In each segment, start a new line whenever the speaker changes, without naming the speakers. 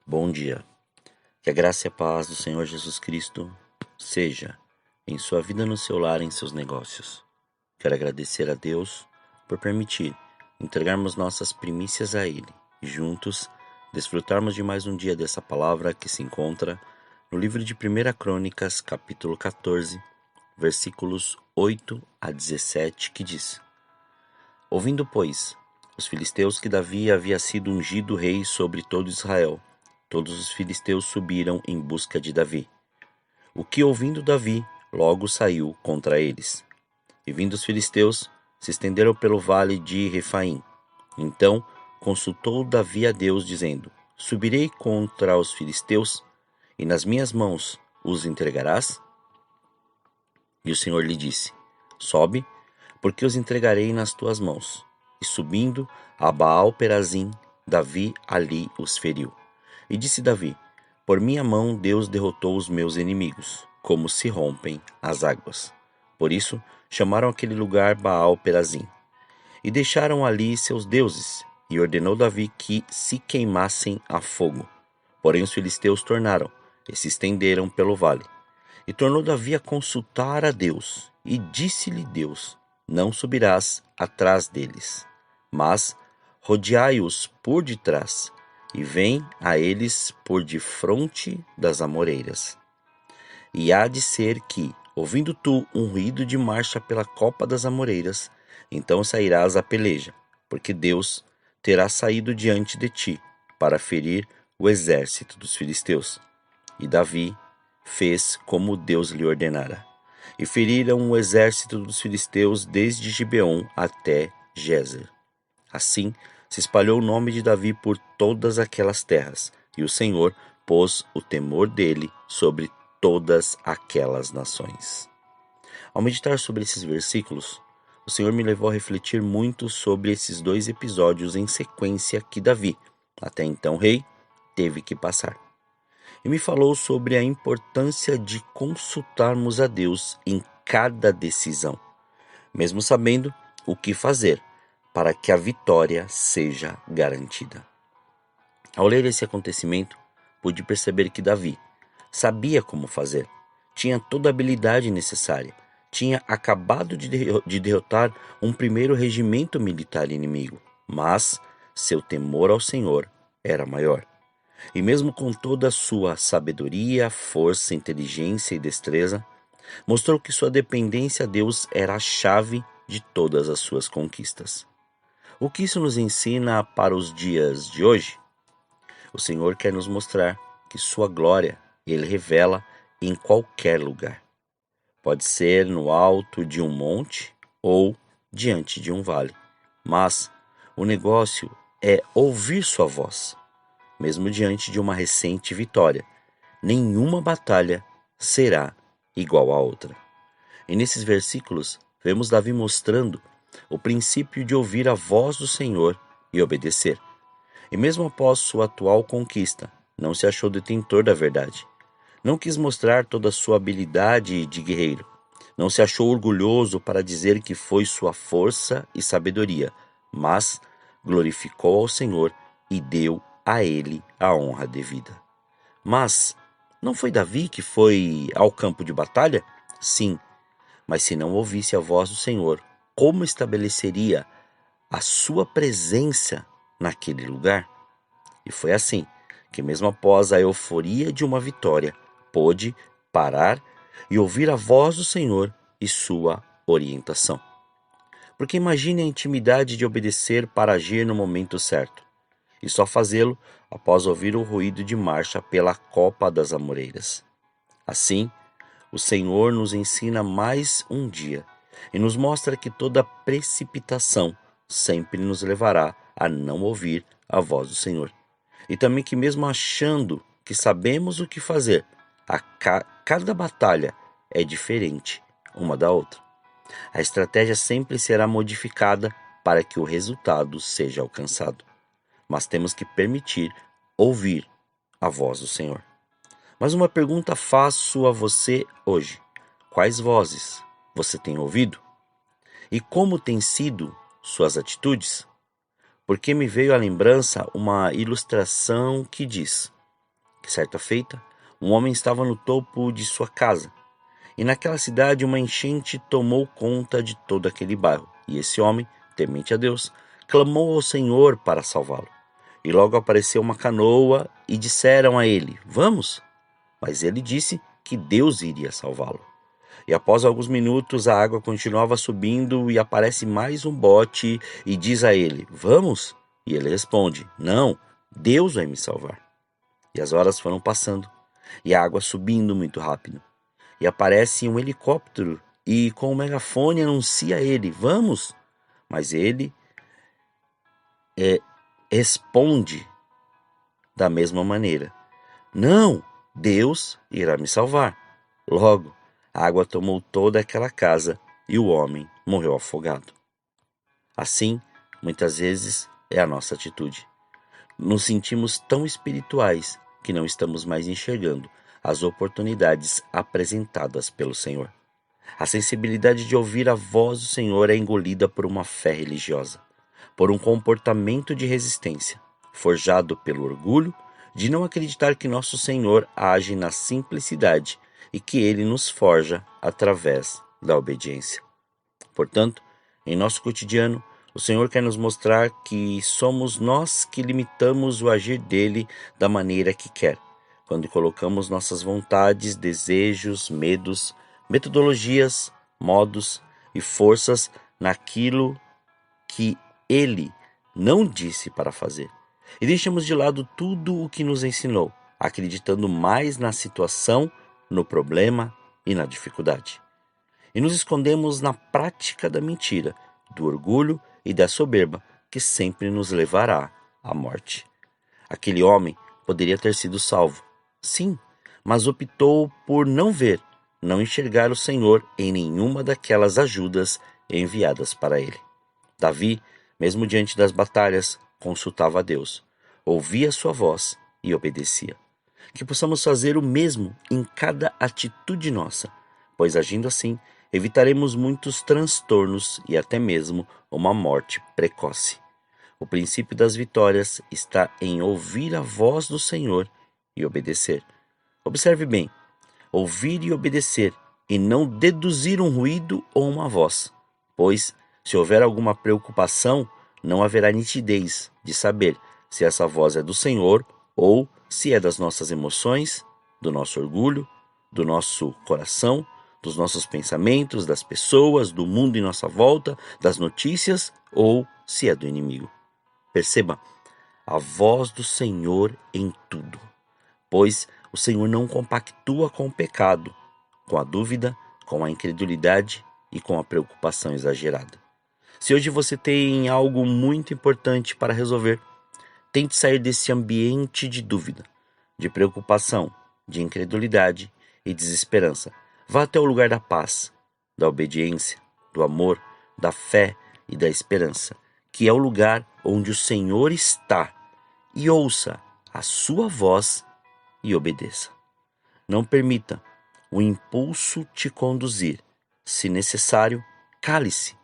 Bom dia. Que a graça e a paz do Senhor Jesus Cristo seja em sua vida, no seu lar, em seus negócios. Quero agradecer a Deus por permitir entregarmos nossas primícias a Ele e juntos desfrutarmos de mais um dia dessa palavra que se encontra no livro de 1 Crônicas, capítulo 14, versículos 8 a 17, que diz: Ouvindo, pois, os filisteus que Davi havia sido ungido rei sobre todo Israel, todos os filisteus subiram em busca de Davi. O que, ouvindo Davi, logo saiu contra eles. E vindo os filisteus, se estenderam pelo vale de Refaim. Então consultou Davi a Deus, dizendo: Subirei contra os filisteus, e nas minhas mãos os entregarás? E o Senhor lhe disse: Sobe, porque os entregarei nas tuas mãos. E subindo a Baal-Perazim, Davi ali os feriu. E disse Davi: Por minha mão Deus derrotou os meus inimigos, como se rompem as águas. Por isso chamaram aquele lugar Baal-Perazim. E deixaram ali seus deuses, e ordenou Davi que se queimassem a fogo. Porém os filisteus tornaram, e se estenderam pelo vale. E tornou Davi a consultar a Deus, e disse-lhe Deus: Não subirás atrás deles, mas rodeai-os por detrás, e vem a eles por defronte das amoreiras. E há de ser que, ouvindo tu um ruído de marcha pela copa das amoreiras, então sairás à peleja, porque Deus terá saído diante de ti, para ferir o exército dos filisteus. E Davi fez como Deus lhe ordenara. E feriram o exército dos filisteus desde Gibeon até Gezer. Assim se espalhou o nome de Davi por todas aquelas terras, e o Senhor pôs o temor dele sobre todas aquelas nações. Ao meditar sobre esses versículos, o Senhor me levou a refletir muito sobre esses dois episódios em sequência que Davi, até então rei, teve que passar. E me falou sobre a importância de consultarmos a Deus em cada decisão, mesmo sabendo o que fazer para que a vitória seja garantida. Ao ler esse acontecimento, pude perceber que Davi sabia como fazer, tinha toda a habilidade necessária, tinha acabado de derrotar um primeiro regimento militar inimigo, mas seu temor ao Senhor era maior. E mesmo com toda a sua sabedoria, força, inteligência e destreza, mostrou que sua dependência a Deus era a chave de todas as suas conquistas. O que isso nos ensina para os dias de hoje? O Senhor quer nos mostrar que sua glória Ele revela em qualquer lugar. Pode ser no alto de um monte ou diante de um vale, mas o negócio é ouvir sua voz. Mesmo diante de uma recente vitória, nenhuma batalha será igual à outra. E nesses versículos, vemos Davi mostrando o princípio de ouvir a voz do Senhor e obedecer. E mesmo após sua atual conquista, não se achou detentor da verdade. Não quis mostrar toda a sua habilidade de guerreiro. Não se achou orgulhoso para dizer que foi sua força e sabedoria, mas glorificou ao Senhor e deu a ele a honra devida. Mas não foi Davi que foi ao campo de batalha? Sim, mas se não ouvisse a voz do Senhor, como estabeleceria a sua presença naquele lugar? E foi assim que, mesmo após a euforia de uma vitória, pôde parar e ouvir a voz do Senhor e sua orientação. Porque imagine a intimidade de obedecer para agir no momento certo, e só fazê-lo após ouvir o ruído de marcha pela copa das amoreiras. Assim, o Senhor nos ensina mais um dia e nos mostra que toda precipitação sempre nos levará a não ouvir a voz do Senhor. E também que, mesmo achando que sabemos o que fazer, cada batalha é diferente uma da outra. A estratégia sempre será modificada para que o resultado seja alcançado. Mas temos que permitir ouvir a voz do Senhor. Mas uma pergunta faço a você hoje: quais vozes você tem ouvido? E como têm sido suas atitudes? Porque me veio à lembrança uma ilustração que diz: Certa feita, um homem estava no topo de sua casa, e naquela cidade uma enchente tomou conta de todo aquele bairro. E esse homem, temente a Deus, clamou ao Senhor para salvá-lo. E logo apareceu uma canoa e disseram a ele: Vamos! Mas ele disse que Deus iria salvá-lo. E após alguns minutos a água continuava subindo e aparece mais um bote e diz a ele: Vamos? E ele responde: Não, Deus vai me salvar. E as horas foram passando e a água subindo muito rápido. E aparece um helicóptero e com o megafone anuncia a ele: Vamos! Mas ele responde da mesma maneira: Não, Deus irá me salvar. Logo, a água tomou toda aquela casa e o homem morreu afogado. Assim, muitas vezes é a nossa atitude. Nos sentimos tão espirituais que não estamos mais enxergando as oportunidades apresentadas pelo Senhor. A sensibilidade de ouvir a voz do Senhor é engolida por uma fé religiosa, por um comportamento de resistência, forjado pelo orgulho de não acreditar que nosso Senhor age na simplicidade e que Ele nos forja através da obediência. Portanto, em nosso cotidiano, o Senhor quer nos mostrar que somos nós que limitamos o agir dele da maneira que quer, quando colocamos nossas vontades, desejos, medos, metodologias, modos e forças naquilo que ele não disse para fazer. E deixamos de lado tudo o que nos ensinou, acreditando mais na situação, no problema e na dificuldade. E nos escondemos na prática da mentira, do orgulho e da soberba, que sempre nos levará à morte. Aquele homem poderia ter sido salvo, sim, mas optou por não ver, não enxergar o Senhor em nenhuma daquelas ajudas enviadas para ele. Davi, mesmo diante das batalhas, consultava a Deus, ouvia sua voz e obedecia. Que possamos fazer o mesmo em cada atitude nossa, pois agindo assim, evitaremos muitos transtornos e até mesmo uma morte precoce. O princípio das vitórias está em ouvir a voz do Senhor e obedecer. Observe bem, ouvir e obedecer, e não deduzir um ruído ou uma voz, pois, se houver alguma preocupação, não haverá nitidez de saber se essa voz é do Senhor ou se é das nossas emoções, do nosso orgulho, do nosso coração, dos nossos pensamentos, das pessoas, do mundo em nossa volta, das notícias ou se é do inimigo. Perceba, a voz do Senhor em tudo, pois o Senhor não compactua com o pecado, com a dúvida, com a incredulidade e com a preocupação exagerada. Se hoje você tem algo muito importante para resolver, tente sair desse ambiente de dúvida, de preocupação, de incredulidade e desesperança. Vá até o lugar da paz, da obediência, do amor, da fé e da esperança, que é o lugar onde o Senhor está, e ouça a sua voz e obedeça. Não permita o impulso te conduzir. Se necessário, cale-se,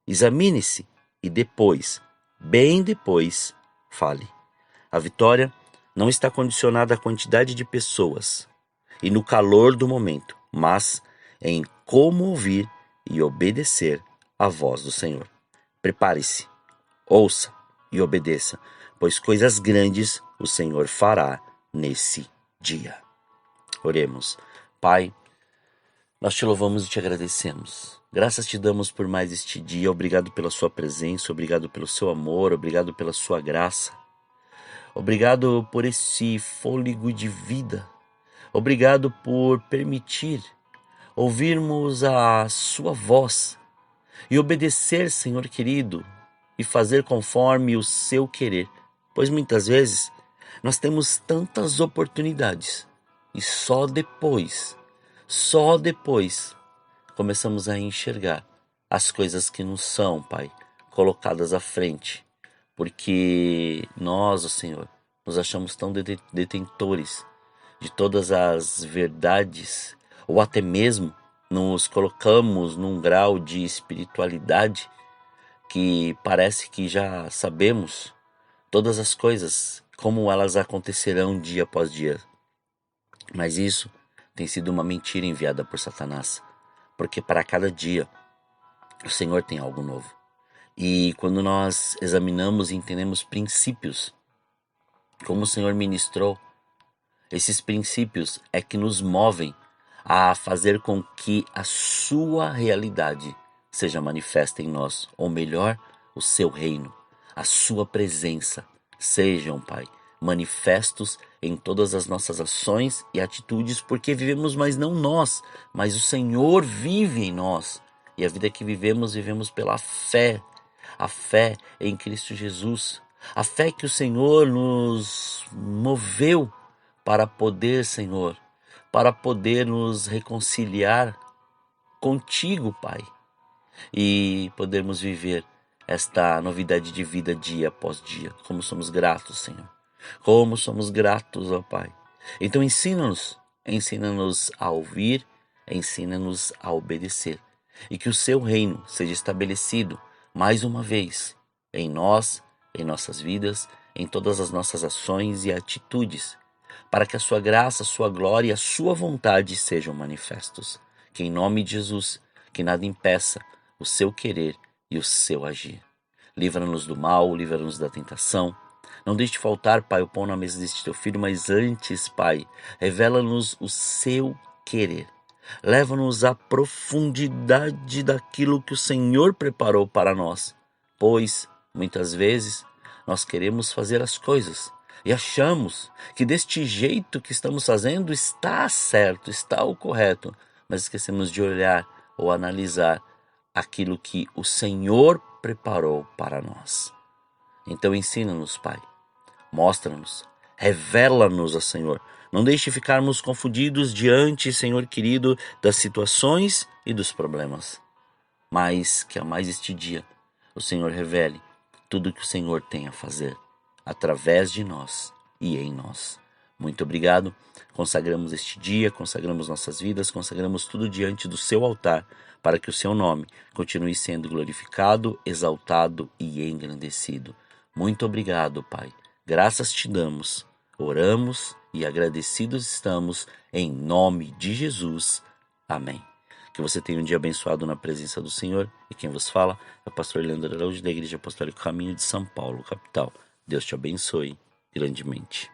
examine-se e depois, bem depois, fale. A vitória não está condicionada à quantidade de pessoas e no calor do momento, mas em como ouvir e obedecer à voz do Senhor. Prepare-se, ouça e obedeça, pois coisas grandes o Senhor fará nesse dia. Oremos. Pai, nós te louvamos e te agradecemos. Graças te damos por mais este dia. Obrigado pela sua presença, obrigado pelo seu amor, obrigado pela sua graça. Obrigado por esse fôlego de vida. Obrigado por permitir ouvirmos a sua voz e obedecer, Senhor querido, e fazer conforme o seu querer. Pois muitas vezes nós temos tantas oportunidades e só depois começamos a enxergar as coisas que nos são, Pai, colocadas à frente. Porque nós, ó Senhor, nos achamos tão detentores de todas as verdades, ou até mesmo nos colocamos num grau de espiritualidade que parece que já sabemos todas as coisas, como elas acontecerão dia após dia. Mas isso tem sido uma mentira enviada por Satanás, porque para cada dia o Senhor tem algo novo. E quando nós examinamos e entendemos princípios, como o Senhor ministrou, esses princípios é que nos movem a fazer com que a sua realidade seja manifesta em nós, ou melhor, o seu reino, a sua presença sejam, Pai, manifestos em todas as nossas ações e atitudes, porque vivemos, mas não nós, mas o Senhor vive em nós. E a vida que vivemos, vivemos pela fé, a fé em Cristo Jesus, a fé que o Senhor nos moveu para poder, Senhor, para poder nos reconciliar contigo, Pai, e podermos viver esta novidade de vida dia após dia. Como somos gratos, Senhor. Como somos gratos, ó Pai. Então ensina-nos a ouvir, ensina-nos a obedecer. E que o seu reino seja estabelecido mais uma vez em nós, em nossas vidas, em todas as nossas ações e atitudes, para que a sua graça, a sua glória e a sua vontade sejam manifestos. Que em nome de Jesus, que nada impeça o seu querer e o seu agir. Livra-nos do mal, livra-nos da tentação. Não deixe faltar, Pai, o pão na mesa deste teu filho, mas antes, Pai, revela-nos o seu querer. Leva-nos à profundidade daquilo que o Senhor preparou para nós, pois, muitas vezes, nós queremos fazer as coisas e achamos que deste jeito que estamos fazendo está certo, está o correto, mas esquecemos de olhar ou analisar aquilo que o Senhor preparou para nós. Então ensina-nos, Pai, mostra-nos, revela-nos, ó Senhor. Não deixe ficarmos confundidos diante, Senhor querido, das situações e dos problemas, mas que a mais este dia o Senhor revele tudo que o Senhor tem a fazer através de nós e em nós. Muito obrigado. Consagramos este dia, consagramos nossas vidas, consagramos tudo diante do seu altar, para que o seu nome continue sendo glorificado, exaltado e engrandecido. Muito obrigado, Pai. Graças te damos, oramos e agradecidos estamos em nome de Jesus. Amém. Que você tenha um dia abençoado na presença do Senhor. E quem vos fala é o pastor Leandro Araújo, da Igreja Apostólica Caminho de São Paulo, capital. Deus te abençoe grandemente.